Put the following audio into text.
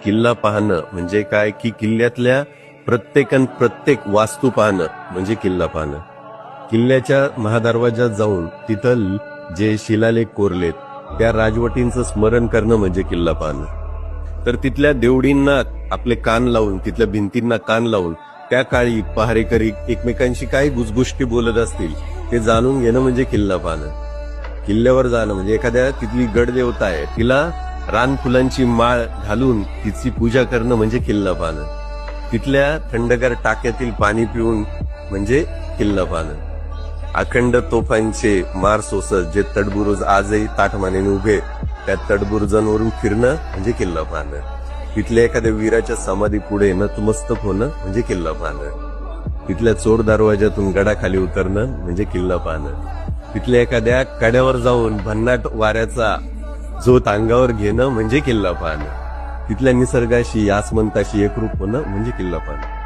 किल्ला पाहणं म्हणजे काय की किल्ल्यातल्या प्रत्येक वास्तू पाहणं म्हणजे किल्ला पाहणं. किल्ल्याच्या महादरवाजात जाऊन तिथं जे शिलालेख कोरलेत त्या राजवटींचं स्मरण करणं म्हणजे किल्ला पाहणं. तर तिथल्या देवडींना आपले कान लावून, तिथल्या भिंतींना कान लावून त्या काळी पहारेकरी एकमेकांशी काय गुजगुष्टी बोलत असतील ते जाणून घेणं म्हणजे किल्ला पाहणं. किल्ल्यावर जाणं म्हणजे एखाद्या तिथली गडदेवता आहे तिला रानफुलांची माळ घालून तिची पूजा करणं म्हणजे किल्ला पाहणं. तिथल्या थंडगार टाक्यातील पाणी पिऊन म्हणजे किल्ला पाहणं. अखंड तोफांचे मार सोसत जे तडबुरुज आजही ताठमानेने उभे त्या तडबुरुजांवरून फिरणं म्हणजे किल्ला पाहणं. तिथल्या एखाद्या वीराच्या समाधी पुढे नतमस्तक होणं म्हणजे किल्ला पाहणं. तिथल्या चोर दरवाजातून गडाखाली उतरणं म्हणजे किल्ला पाहणं. तिथल्या एखाद्या कड्यावर जाऊन भन्नाट वाऱ्याचा झोत अंगावर घेणं म्हणजे किल्ला पाहणं. तिथल्या निसर्गाशी आसमंताशी एकरूप होणं म्हणजे किल्ला पाहणं.